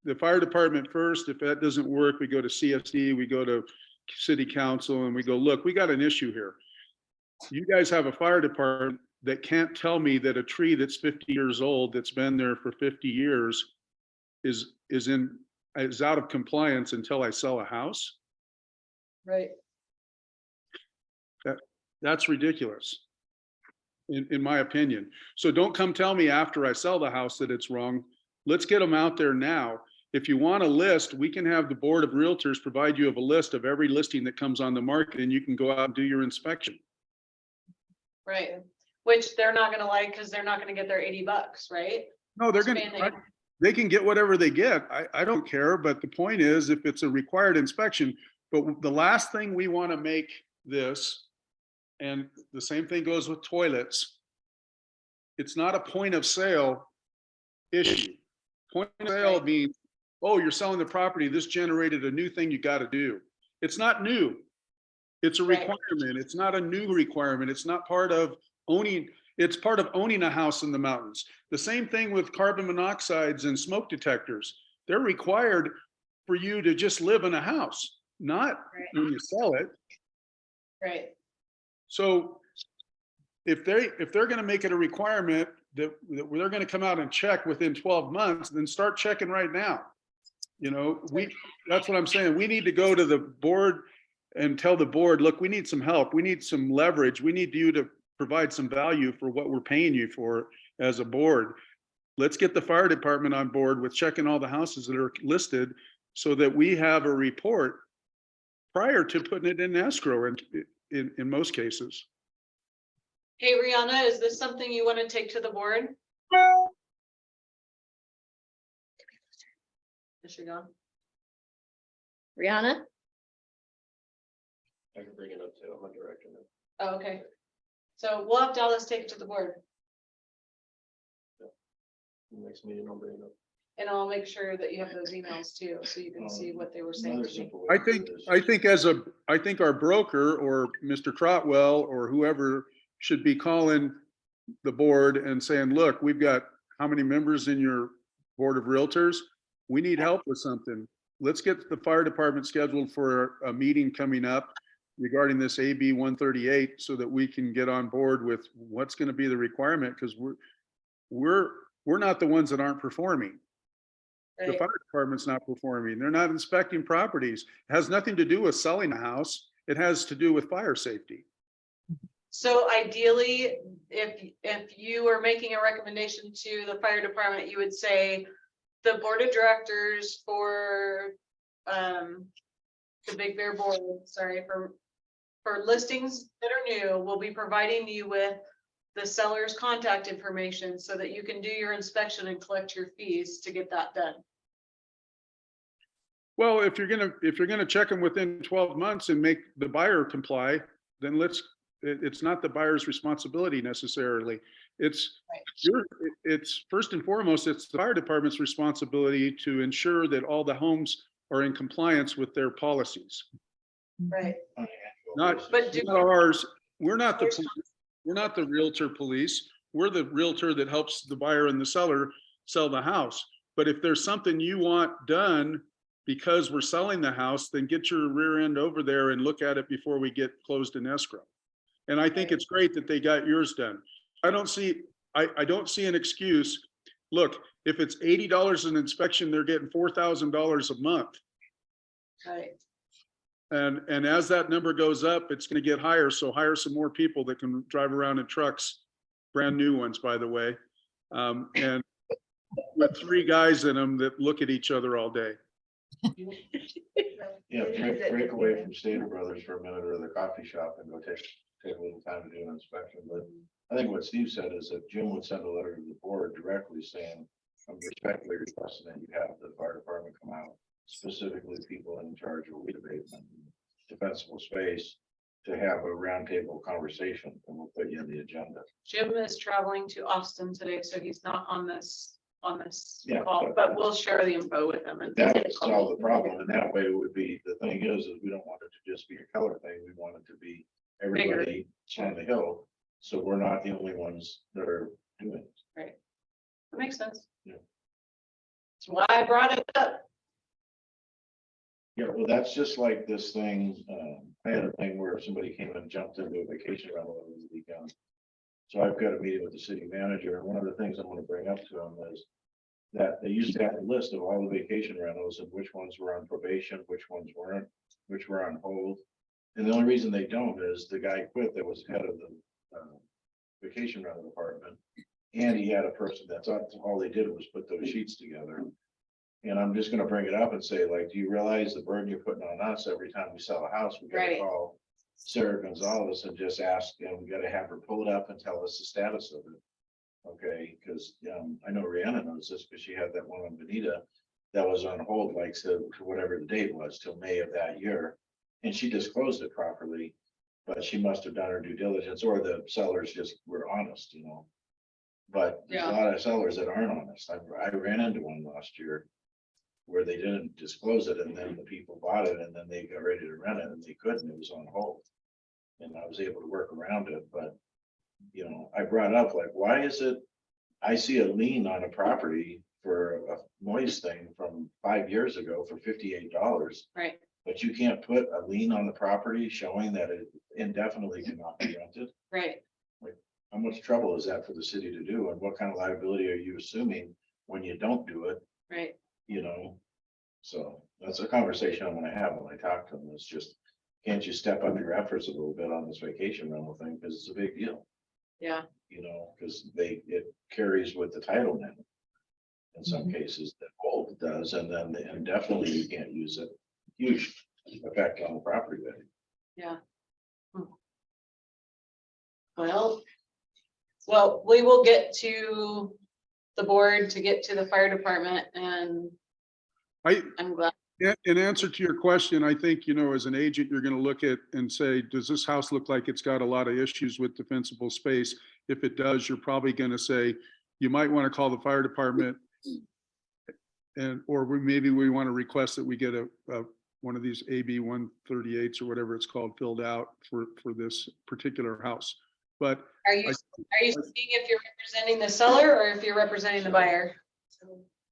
the fire department first. If that doesn't work, we go to CSD, we go to city council and we go, look, we got an issue here. You guys have a fire department that can't tell me that a tree that's 50 years old, that's been there for 50 years is out of compliance until I sell a house. right. That's ridiculous. In my opinion. So don't come tell me after I sell the house that it's wrong. Let's get them out there now. If you want a list, we can have the Board of Realtors provide you of a list of every listing that comes on the market and you can go out and do your inspection. Right. Which they're not gonna like because they're not gonna get their $80, right? No, they're Expanding. gonna, they can get whatever they get. I don't care, but the point is if it's a required inspection, but the last thing we want to make this, and the same thing goes with toilets. It's not a point of sale issue. Point of sale means, oh, you're selling the property. This generated a new thing you got to do. It's not new. It's a Right. requirement. It's not a new requirement. It's not part of owning. It's part of owning a house in the mountains. The same thing with carbon monoxides and smoke detectors. They're required for you to just live in a house, not Right. when you sell it. Right. So if they're going to make it a requirement that they're going to come out and check within 12 months, then start checking right now. That's what I'm saying. We need to go to the board and tell the board, look, we need some help. We need some leverage. We need you to provide some value for what we're paying you for as a board. Let's get the fire department on board with checking all the houses that are listed so that we have a report prior to putting it in escrow in most cases. Hey, Rihanna, is this something you want to take to the board? Is she gone? Rihanna? I can bring it up too. I'm a director. Oh, okay. So we'll have Dallas take it to the board Next meeting, I'll bring it up. and I'll make sure that you have those emails too, so you can see what they were saying Another to me. simple way to do this. I think our broker or Mr. Trotwell or whoever should be calling the board and saying, look, we've got how many members in your board of realtors? We need help with something. Let's get the fire department scheduled for a meeting coming up regarding this AB 138 so that we can get on board with what's going to be the requirement, because we're not the ones that aren't performing. The Right. fire department's not performing. They're not inspecting properties. It has nothing to do with selling a house. It has to do with fire safety. So ideally, if you were making a recommendation to the fire department, you would say the board of directors for the Big Bear board, sorry, for listings that are new, will be providing you with the seller's contact information so that you can do your inspection and collect your fees to get that done. Well, if you're gonna check them within 12 months and make the buyer comply, then it's not the buyer's responsibility necessarily. It's first and foremost, it's the fire department's responsibility to ensure that all the homes are in compliance with their policies. Right. Not But do- not ours. We're not the police. We're not the realtor police. We're the realtor that helps the buyer and the seller sell the house. But if there's something you want done because we're selling the house, then get your rear end over there and look at it before we get closed in escrow. And I think it's great that they got yours done. I don't see an excuse. Look, if it's $80 an inspection, they're getting $4,000 a month. Right. And as that number goes up, it's going to get higher. So hire some more people that can drive around in trucks, brand new ones, by the way. And with 3 guys in them that look at each other all day. Yeah, break away from Stater Brothers for a minute or the coffee shop and go take a little time to do an inspection. But I think what Steve said is that Jim would send a letter to the board directly saying, I'm respectfully requesting that you have the fire department come out, specifically people in charge of weed abatement, defensible space, to have a roundtable conversation, and we'll put you on the agenda. Jim is traveling to Austin today, so he's not on this Yeah, call, but we'll share the info with him. And That would solve the problem, and that way it would be, the thing is we don't want it to just be a Keller thing, we want it to be everybody on the hill. So we're not the only ones that are doing it. That makes sense. Yeah. That's why I brought it up. Yeah, well, that's just like this thing, I had a thing where somebody came and jumped into a vacation rental over the weekend. So I've got a meeting with the city manager, and one of the things I want to bring up to him is that they used to have a list of all the vacation rentals and which ones were on probation, which ones weren't, which were on hold. And the only reason they don't is the guy quit that was head of the vacation rental department. And he had a person that's all they did was put those sheets together. And I'm just gonna bring it up and say, like, do you realize the burden you're putting on us every time we sell a house? We gotta Right. call Sarah Gonzalez and just ask, and we gotta have her pull it up and tell us the status of it. Okay, because I know Rihanna knows this because she had that one on Benita that was on hold, like, so for whatever the date was, till May of that year. And she disclosed it properly, but she must have done her due diligence, or the sellers just were honest, you know. But there's a lot of sellers that aren't honest. I ran into one last year where they didn't disclose it, and then the people bought it, and then they got ready to rent it, and they couldn't, it was on hold. And I was able to work around it, but, you know, I brought up, like, why is it, I see a lien on a property for a noise thing from 5 years ago for $58. Right. But you can't put a lien on the property showing that it indefinitely cannot be rented. Right. How much trouble is that for the city to do? And what kind of liability are you assuming when you don't do it? Right. You know, so that's a conversation I'm gonna have when I talk to them. It's just, can't you step up your efforts a little bit on this vacation rental thing, because it's a big deal, Yeah, you know, because it carries with the title now. In some cases, that old does, and then and definitely you can't use it. Huge effect on the property value. yeah. Well, we will get to the board to get to the fire department, and I'm glad. In answer to your question, I think, you know, as an agent, you're gonna look at and say, does this house look like it's got a lot of issues with defensible space? If it does, you're probably gonna say, you might wanna call the fire department. And, or maybe we wanna request that we get a one of these AB 138s or whatever it's called filled out for this particular house. But Are you seeing if you're representing the seller or if you're representing the buyer?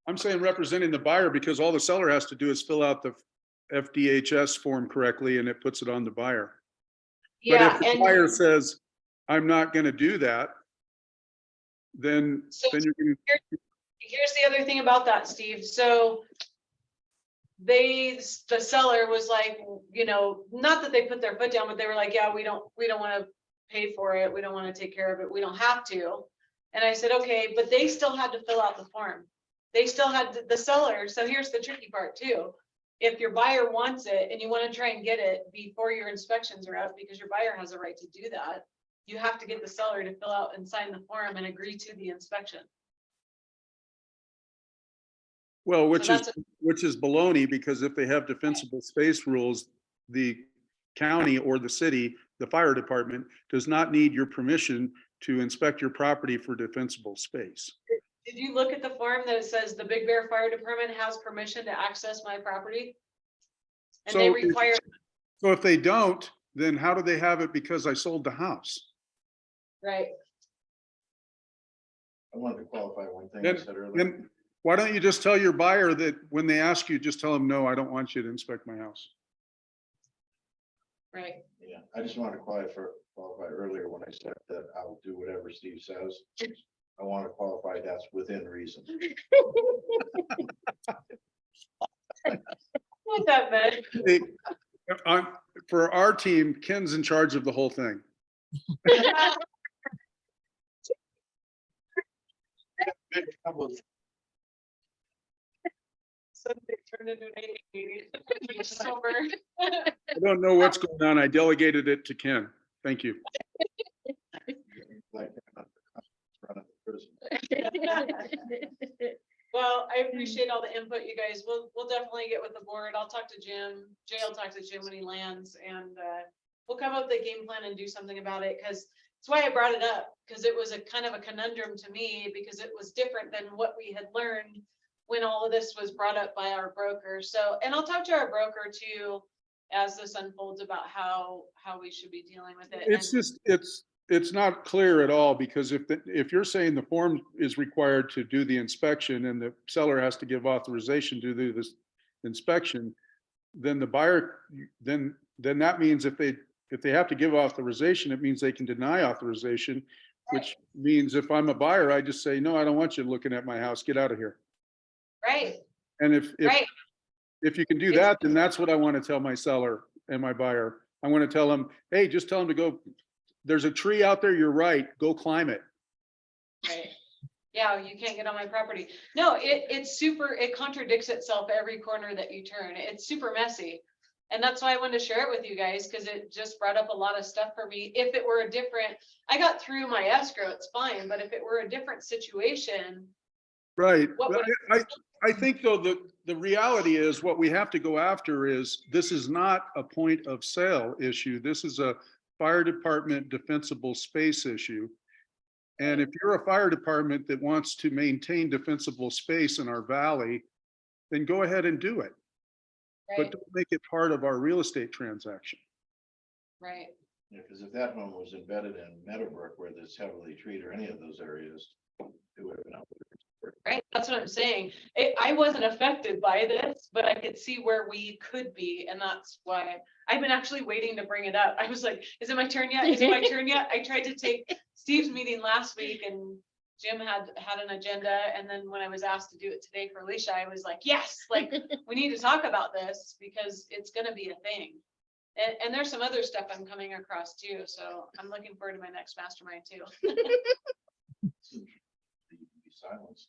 I'm saying representing the buyer because all the seller has to do is fill out the FDHS form correctly and it puts it on the buyer. But Yeah, if the and buyer says, I'm not gonna do that, then So- you're gonna, here's the other thing about that, Steve. So the seller was like, you know, not that they put their foot down, but they were like, yeah, we don't want to pay for it. We don't want to take care of it. We don't have to. And I said, okay, but they still had to fill out the form. They still had the seller. So here's the tricky part too. If your buyer wants it and you want to try and get it before your inspections are out, because your buyer has a right to do that, you have to get the seller to fill out and sign the form and agree to the inspection. well, So that's which is baloney, because if they have defensible space rules, the county or the city, the fire department does not need your permission to inspect your property for defensible space. Did you look at the form that says the Big Bear Fire Department has permission to access my property? And they So require, So if they don't, then how do they have it because I sold the house? right, I wanted to qualify one thing I Then, said earlier. then why don't you just tell your buyer that when they ask you, just tell them, no, I don't want you to inspect my house. right. Yeah, I just wanted to qualify earlier when I said that I'll do whatever Steve says. I want to qualify that's within reason. What that meant. Hey, for our team, Ken's in charge of the whole thing. Suddenly turned into an 80 meeting. Sober. I don't know what's going on. I delegated it to Ken. Thank you. Like, run a prison. Well, I appreciate all the input, you guys. We'll definitely get with the board. I'll talk to Jim. Jay will talk to Jim when he lands, and we'll come up with a game plan and do something about it, because that's why I brought it up, because it was a kind of a conundrum to me, because it was different than what we had learned when all of this was brought up by our broker. So, and I'll talk to our broker too, as this unfolds, about how we should be dealing with it. It's And- just, it's not clear at all, because if you're saying the form is required to do the inspection and the seller has to give authorization to do this inspection, then the buyer, then that means if they have to give authorization, it means they can deny authorization, which means if I'm a buyer, I just say, no, I don't want you looking at my house, get out of here. Right, And if right. you can do that, then that's what I want to tell my seller and my buyer. I want to tell them, hey, just tell them to go, there's a tree out there, you're right, go climb it. Right. Yeah, you can't get on my property. No, it contradicts itself every corner that you turn. It's super messy. And that's why I wanted to share it with you guys, because it just brought up a lot of stuff for me. If it were a different, I got through my escrow, it's fine, but if it were a different situation. Right. What would I think though, the reality is what we have to go after is, this is not a point of sale issue. This is a fire department defensible space issue. And if you're a fire department that wants to maintain defensible space in our valley, then go ahead and do it. But Right, don't make it part of our real estate transaction. right. Yeah, because if that home was embedded in Meadowbrook where there's heavily treated or any of those areas, it would have been out. Right, that's what I'm saying. I wasn't affected by this, but I could see where we could be, and that's why I've been actually waiting to bring it up. I was like, is it my turn yet? Is it my turn yet? I tried to take Steve's meeting last week, and Jim had an agenda, and then when I was asked to do it today for Alicia, I was like, yes, like, we need to talk about this because it's gonna be a thing. And there's some other stuff I'm coming across too, so I'm looking forward to my next mastermind too. Be silenced.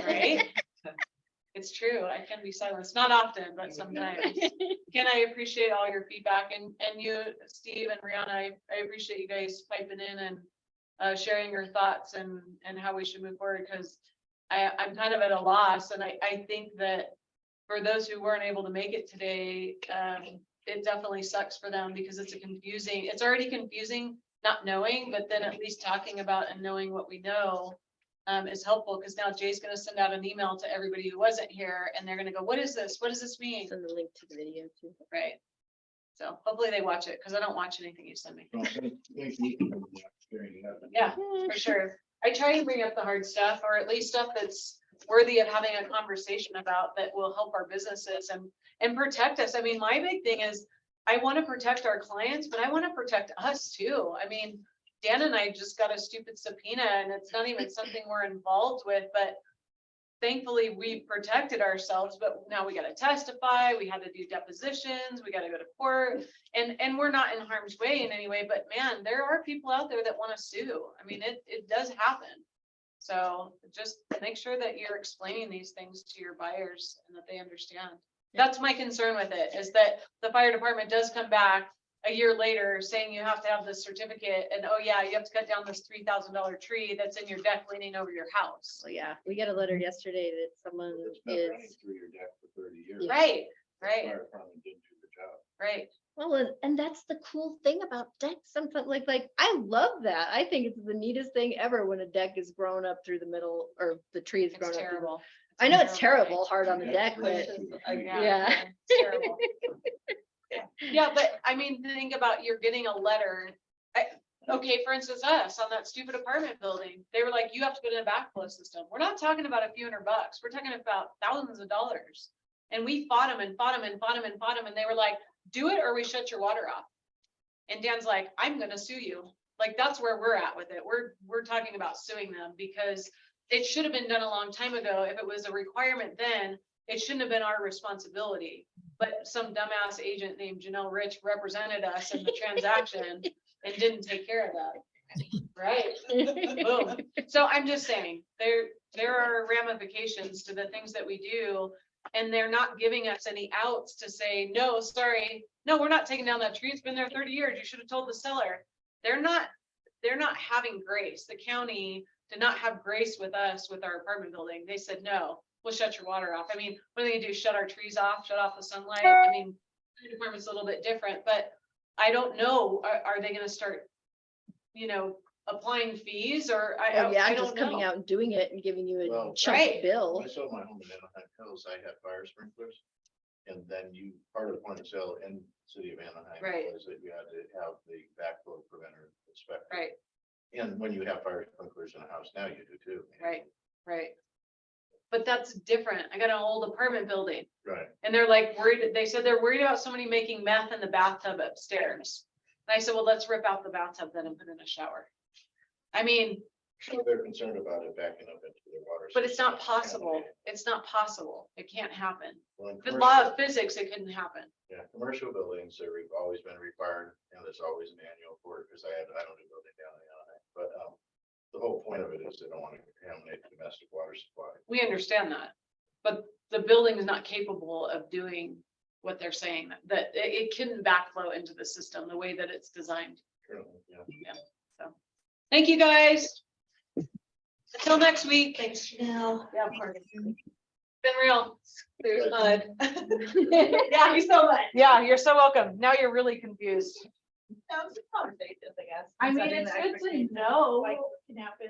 Right? It's true. I can be silenced, not often, but sometimes. Ken, I appreciate all your feedback and you, Steve and Rihanna, I appreciate you guys piping in and sharing your thoughts and how we should move forward, because I'm kind of at a loss, and I think that for those who weren't able to make it today, it definitely sucks for them because it's already confusing not knowing, but then at least talking about and knowing what we know is helpful, because now Jay's gonna send out an email to everybody who wasn't here and they're gonna go, what is this? What does this mean? Send the link to the video too. Right. So hopefully they watch it, because I don't watch anything you send me. Well, thank you for the opportunity to have it. Yeah, for sure. I try and bring up the hard stuff, or at least stuff that's worthy of having a conversation about, that will help our businesses and protect us. I mean, my big thing is I want to protect our clients, but I want to protect us too. I mean, Dan and I just got a stupid subpoena and it's not even something we're involved with, but thankfully we protected ourselves, but now we got to testify. We had to do depositions. We got to go to court, and we're not in harm's way in any way, but man, there are people out there that want to sue. I mean, it does happen. So just make sure that you're explaining these things to your buyers and that they understand. That's my concern with it, is that the fire department does come back a year later saying you have to have this certificate, and oh yeah, you have to cut down this $3,000 tree that's in your deck leaning over your house. So yeah, we got a letter yesterday that someone It's been running is, through your deck for 30 years. Right, The right, Fire department didn't do the job. right. well, and that's the cool thing about decks. Sometimes like I love that. I think it's the neatest thing ever when a deck is grown up through the middle, or the tree is grown It's up. through the- terrible. I know it's terrible, hard on the deck, but yeah. It's terrible. Yeah, but I mean, think about, you're getting a letter. Okay, for instance, us on that stupid apartment building, they were like, you have to put in a backflow system. We're not talking about a few $100. We're talking about thousands of dollars. And we fought them and fought them and fought them and fought them. And they were like, do it or we shut your water off. And Dan's like, I'm gonna sue you. Like, that's where we're at with it. We're talking about suing them, because it should have been done a long time ago. If it was a requirement then, it shouldn't have been our responsibility. But some dumbass agent named Janelle Rich represented us in the transaction and didn't take care of that. Right? Boom. So I'm just saying, there are ramifications to the things that we do, and they're not giving us any outs to say, no, sorry, no, we're not taking down that tree. It's been there 30 years. You should have told the seller. They're not having grace. The county did not have grace with us with our apartment building. They said, no, we'll shut your water off. I mean, what are they gonna do? Shut our trees off, shut off the sunlight? I mean, the department's a little bit different, but I don't know. Are they gonna start, applying fees, or Oh yeah, I just don't coming know. out and doing it and giving you Well, a chunk right. bill. When I sold my home in Anaheim Hills, I had fire sprinklers. And then part of the point of sale in the city of Anaheim Right. was that you had to have the backflow preventer inspected. Right, And when you have fire sprinklers in a house now, you do too. right, right. But that's different. I got an old apartment building. Right. And they're like worried, they said they're worried about somebody making meth in the bathtub upstairs. And I said, well, let's rip out the bathtub then and put in a shower. I mean, So they're concerned about it backing up into their water. but it's system not and possible. contaminating. It's not possible. It can't happen. Well, in The commercial- law of physics, it couldn't happen. Yeah, commercial buildings, they've always been required, and there's always a manual for it, because I don't do building down in Anaheim, but, the whole point of it is they don't want to contaminate the domestic water supply. We understand that. But the building is not capable of doing what they're saying, that it couldn't backflow into the system the way that it's designed. Currently, yeah. So, thank you guys. Until next week. Thanks, Chanel. Yeah, of course. Been real. There's mud. Yeah, you're so much. Yeah, you're so welcome. Now you're really confused. Conversations, I guess. I mean, it's good to know. Can happen.